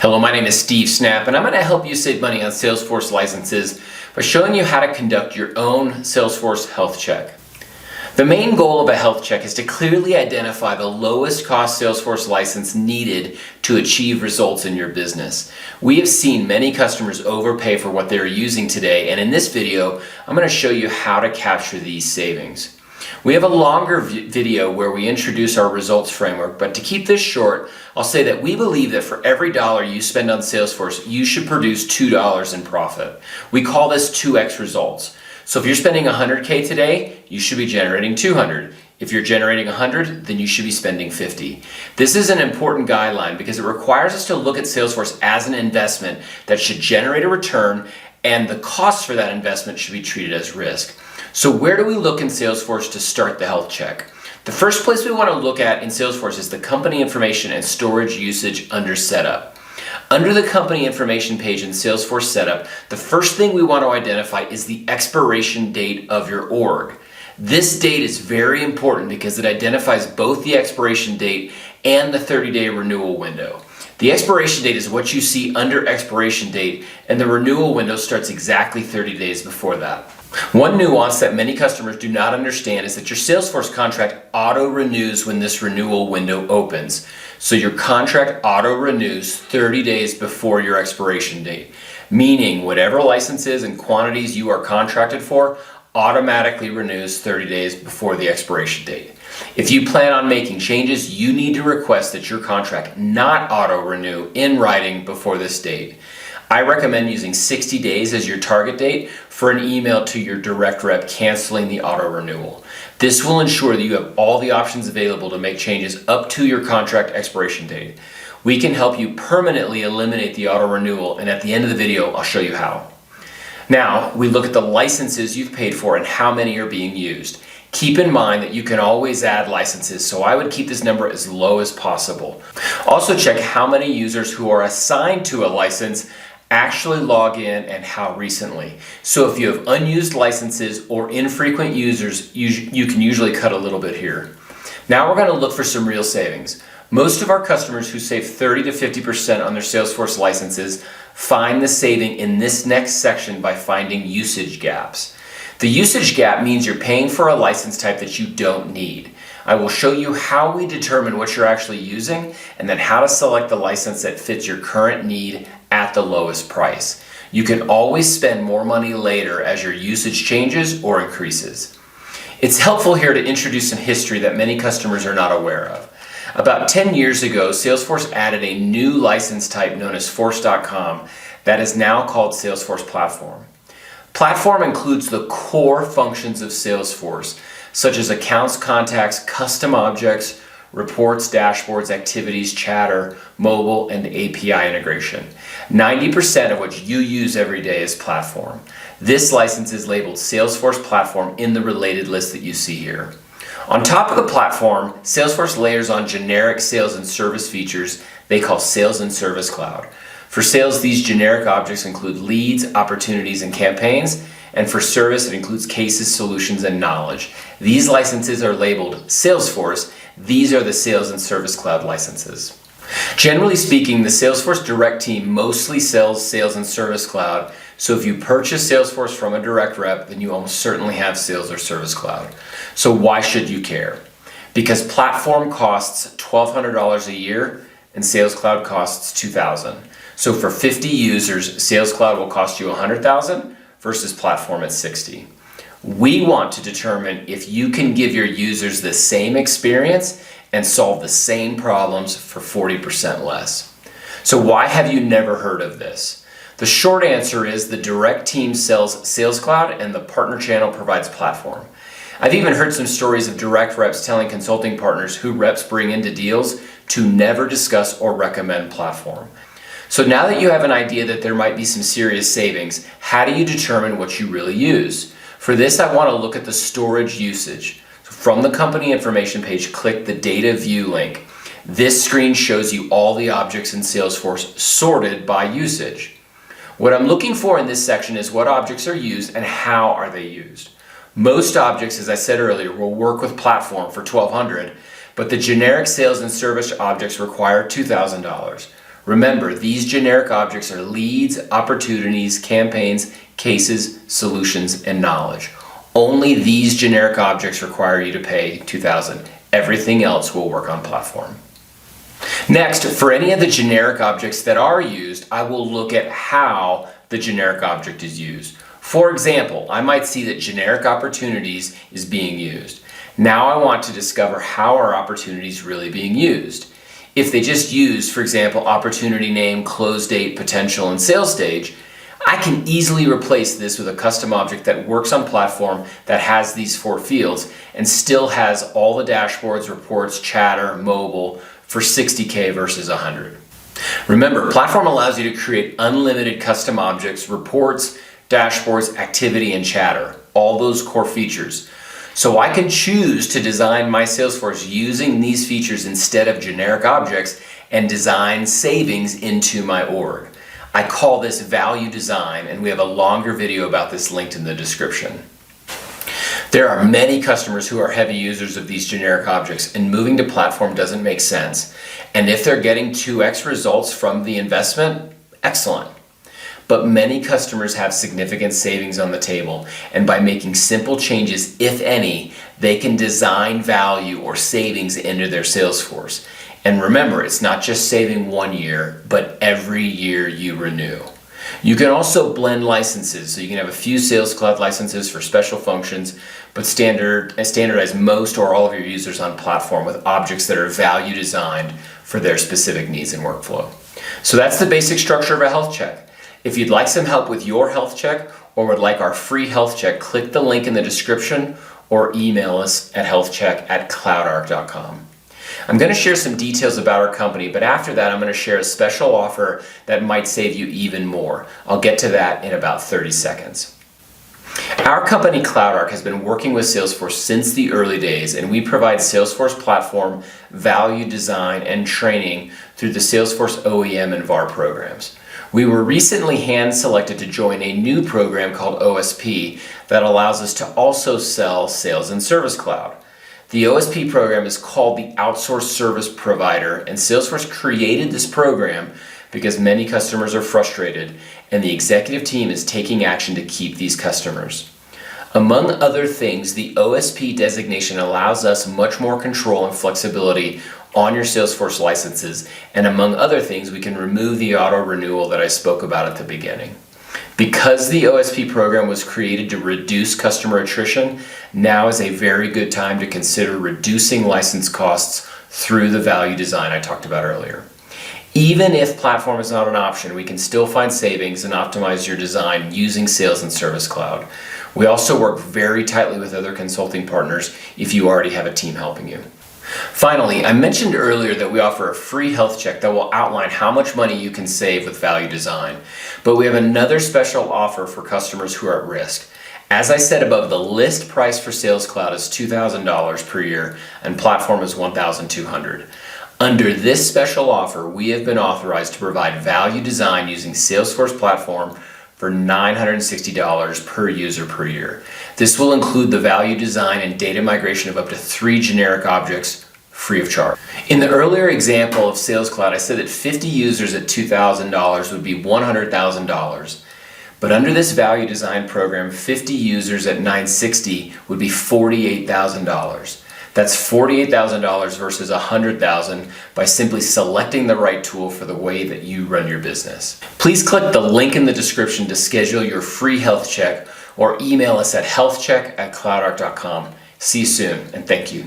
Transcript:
Hello, my name is Steve Snap, and I'm going to help you save money on Salesforce licenses by showing you how to conduct your own Salesforce health check. The main goal of a health check is to clearly identify the lowest cost Salesforce license needed to achieve results in your business. We have seen many customers overpay for what they're using today, and in this video, I'm going to show you how to capture these savings. We have a longer video where we introduce our results framework, but to keep this short, I'll say that we believe that for every dollar you spend on Salesforce, you should produce $2 in profit. We call this 2x results. So if you're spending $100K today, you should be generating $200. If you're generating $100, then you should be spending $50. This is an important guideline because it requires us to look at Salesforce as an investment that should generate a return, and the cost for that investment should be treated as risk. So where do we look in Salesforce to start the health check? The first place we want to look at in Salesforce is the company information and storage usage under setup. Under the company information page in Salesforce setup, the first thing we want to identify is the expiration date of your org. This date is very important because it identifies both the expiration date and the 30-day renewal window. The expiration date is what you see under expiration date, and the renewal window starts exactly 30 days before that. One nuance that many customers do not understand is that your Salesforce contract auto-renews when this renewal window opens. So your contract auto-renews 30 days before your expiration date, meaning whatever licenses and quantities you are contracted for automatically renews 30 days before the expiration date. If you plan on making changes, you need to request that your contract not auto-renew in writing before this date. I recommend using 60 days as your target date for an email to your direct rep canceling the auto-renewal. This will ensure that you have all the options available to make changes up to your contract expiration date. We can help you permanently eliminate the auto-renewal, and at the end of the video, I'll show you how. Now, we look at the licenses you've paid for and how many are being used. Keep in mind that you can always add licenses, so I would keep this number as low as possible. Also check how many users who are assigned to a license actually log in and how recently. So if you have unused licenses or infrequent users, you can usually cut a little bit here. Now we're going to look for some real savings. Most of our customers who save 30 to 50% on their Salesforce licenses find the saving in this next section by finding usage gaps. The usage gap means you're paying for a license type that you don't need. I will show you how we determine what you're actually using and then how to select the license that fits your current need at the lowest price. You can always spend more money later as your usage changes or increases. It's helpful here to introduce some history that many customers are not aware of. About 10 years ago, Salesforce added a new license type known as Force.com that is now called Salesforce Platform. Platform includes the core functions of Salesforce, such as accounts, contacts, custom objects, reports, dashboards, activities, chatter, mobile, and API integration. 90% of what you use every day is Platform. This license is labeled Salesforce Platform in the related list that you see here. On top of the platform, Salesforce layers on generic sales and service features they call Sales and Service Cloud. For sales, these generic objects include leads, opportunities, and campaigns, and for service, it includes cases, solutions, and knowledge. These licenses are labeled Salesforce. These are the Sales and Service Cloud licenses. Generally speaking, the Salesforce direct team mostly sells Sales and Service Cloud, so if you purchase Salesforce from a direct rep, then you almost certainly have Sales or Service Cloud. So why should you care? Because Platform costs $1,200 a year and Sales Cloud costs $2,000. So for 50 users, Sales Cloud will cost you $100,000 versus Platform at $60,000. We want to determine if you can give your users the same experience and solve the same problems for 40% less. So why have you never heard of this? The short answer is the direct team sells Sales Cloud and the partner channel provides Platform. I've even heard some stories of direct reps telling consulting partners who reps bring into deals to never discuss or recommend Platform. So now that you have an idea that there might be some serious savings, how do you determine what you really use? For this, I want to look at the storage usage. So from the company information page, click the data view link. This screen shows you all the objects in Salesforce sorted by usage. What I'm looking for in this section is what objects are used and how are they used. Most objects, as I said earlier, will work with Platform for $1,200, but the generic sales and service objects require $2,000. Remember, these generic objects are leads, opportunities, campaigns, cases, solutions, and knowledge. Only these generic objects require you to pay $2,000. Everything else will work on platform. Next, for any of the generic objects that are used, I will look at how the generic object is used. For example, I might see that generic opportunities is being used. Now I want to discover how are opportunities really being used. If they just use, for example, opportunity name, close date, potential, and sales stage, I can easily replace this with a custom object that works on platform that has these 4 fields and still has all the dashboards, reports, chatter, mobile for $60K versus $100. Remember, platform allows you to create unlimited custom objects, reports, dashboards, activity, and chatter, all those core features. So I can choose to design my Salesforce using these features instead of generic objects and design savings into my org. I call this value design, and we have a longer video about this linked in the description. There are many customers who are heavy users of these generic objects, and moving to platform doesn't make sense. And if they're getting 2x results from the investment, excellent. But many customers have significant savings on the table, and by making simple changes, if any, they can design value or savings into their Salesforce. And remember, it's not just saving 1 year, but every year you renew. You can also blend licenses, so you can have a few Sales Cloud licenses for special functions, but standardize most or all of your users on platform with objects that are value designed for their specific needs and workflow. So that's the basic structure of a health check. If you'd like some help with your health check or would like our free health check, click the link in the description or email us at healthcheck@cloudarc.com. I'm going to share some details about our company, but after that I'm going to share a special offer that might save you even more. I'll get to that in about 30 seconds. Our company CloudArc has been working with Salesforce since the early days, and we provide Salesforce Platform value design and training through the Salesforce OEM and VAR programs. We were recently hand-selected to join a new program called OSP that allows us to also sell Sales and Service Cloud. The OSP program is called the Outsourced Service Provider, and Salesforce created this program because many customers are frustrated, and the executive team is taking action to keep these customers. Among other things, the OSP designation allows us much more control and flexibility on your Salesforce licenses, and among other things, we can remove the auto renewal that I spoke about at the beginning. Because the OSP program was created to reduce customer attrition, now is a very good time to consider reducing license costs through the value design I talked about earlier. Even if platform is not an option, we can still find savings and optimize your design using Sales and Service Cloud. We also work very tightly with other consulting partners if you already have a team helping you. Finally, I mentioned earlier that we offer a free health check that will outline how much money you can save with value design, but we have another special offer for customers who are at risk. As I said above, the list price for Sales Cloud is $2,000 per year and platform is $1,200. Under this special offer, we have been authorized to provide value design using Salesforce Platform for $960 per user per year. This will include the value design and data migration of up to 3 generic objects free of charge. In the earlier example of Sales Cloud, I said that 50 users at $2,000 would be $100,000. But under this value design program, 50 users at $960 would be $48,000. That's $48,000 versus $100,000 by simply selecting the right tool for the way that you run your business. Please click the link in the description to schedule your free health check or email us at healthcheck@cloudarc.com. See you soon, and thank you.